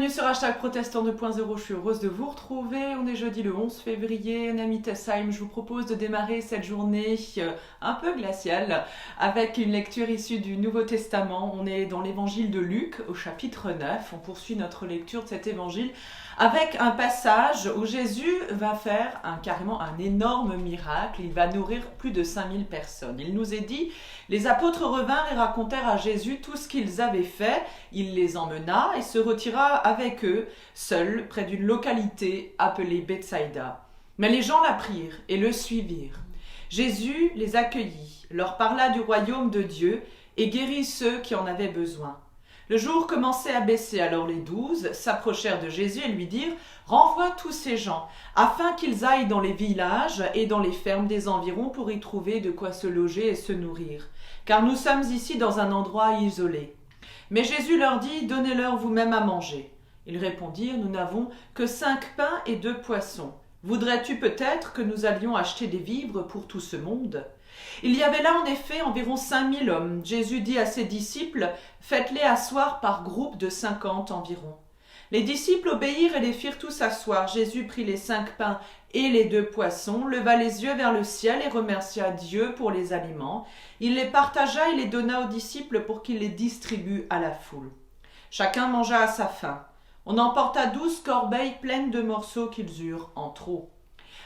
Bienvenue sur Hashtag Protestant 2.0, je suis heureuse de vous retrouver. On est jeudi le 11 février, Nami Tessheim, je vous propose de démarrer cette journée un peu glaciale avec une lecture issue du Nouveau Testament. On est dans l'évangile de Luc au chapitre 9, on poursuit notre lecture de cet évangile avec un passage où Jésus va faire carrément un énorme miracle. Il va nourrir plus de 5000 personnes. Il nous est dit, les apôtres revinrent et racontèrent à Jésus tout ce qu'ils avaient fait. Il les emmena et se retira avec eux, seul, près d'une localité appelée Bethsaïda. Mais les gens l'apprirent et le suivirent. Jésus les accueillit, leur parla du royaume de Dieu et guérit ceux qui en avaient besoin. Le jour commençait à baisser, alors les 12 s'approchèrent de Jésus et lui dirent « Renvoie tous ces gens, afin qu'ils aillent dans les villages et dans les fermes des environs pour y trouver de quoi se loger et se nourrir, car nous sommes ici dans un endroit isolé. » Mais Jésus leur dit « Donnez-leur vous-même à manger. » Ils répondirent « Nous n'avons que 5 pains et 2 poissons. Voudrais-tu peut-être que nous allions acheter des vivres pour tout ce monde ?» Il y avait là en effet environ 5000 hommes. Jésus dit à ses disciples « Faites-les asseoir par groupe de 50 environ. » Les disciples obéirent et les firent tous asseoir. Jésus prit les 5 pains et les 2 poissons, leva les yeux vers le ciel et remercia Dieu pour les aliments. Il les partagea et les donna aux disciples pour qu'ils les distribuent à la foule. Chacun mangea à sa faim. On emporta 12 corbeilles pleines de morceaux qu'ils eurent en trop.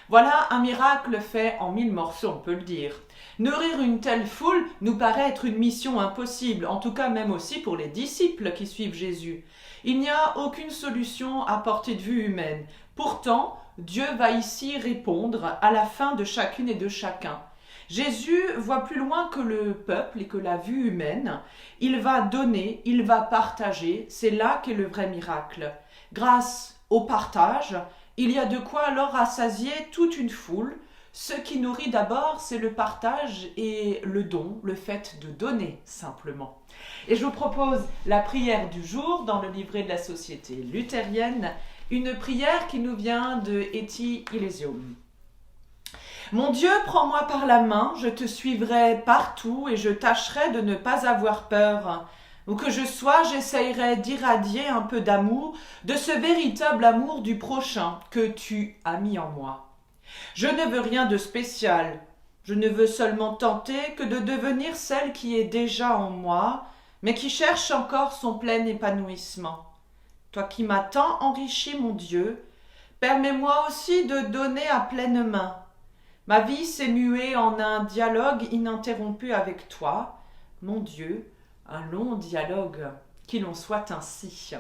Voilà un miracle fait en 1000 morceaux, on peut le dire. Nourrir une telle foule nous paraît être une mission impossible, en tout cas même aussi pour les disciples qui suivent Jésus. Il n'y a aucune solution à portée de vue humaine. Pourtant, Dieu va ici répondre à la faim de chacune et de chacun. Jésus voit plus loin que le peuple et que la vue humaine. Il va donner, il va partager, c'est là qu'est le vrai miracle. Grâce au partage, il y a de quoi alors rassasier toute une foule. Ce qui nourrit d'abord, c'est le partage et le don, le fait de donner simplement. Et je vous propose la prière du jour dans le livret de la Société luthérienne, une prière qui nous vient de Eti Illesium. Mon Dieu, prends-moi par la main, je te suivrai partout et je tâcherai de ne pas avoir peur. Où que je sois, j'essayerai d'irradier un peu d'amour, de ce véritable amour du prochain que tu as mis en moi. Je ne veux rien de spécial, je ne veux seulement tenter que de devenir celle qui est déjà en moi, mais qui cherche encore son plein épanouissement. Toi qui m'as tant enrichi, mon Dieu, permets-moi aussi de donner à pleine main. Ma vie s'est muée en un dialogue ininterrompu avec toi, mon Dieu, un long dialogue, qu'il en soit ainsi.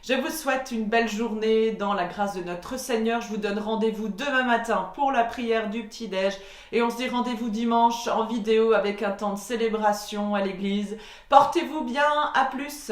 Je vous souhaite une belle journée dans la grâce de notre Seigneur. Je vous donne rendez-vous demain matin pour la prière du petit-déj et on se dit rendez-vous dimanche en vidéo avec un temps de célébration à l'église. Portez-vous bien, à plus.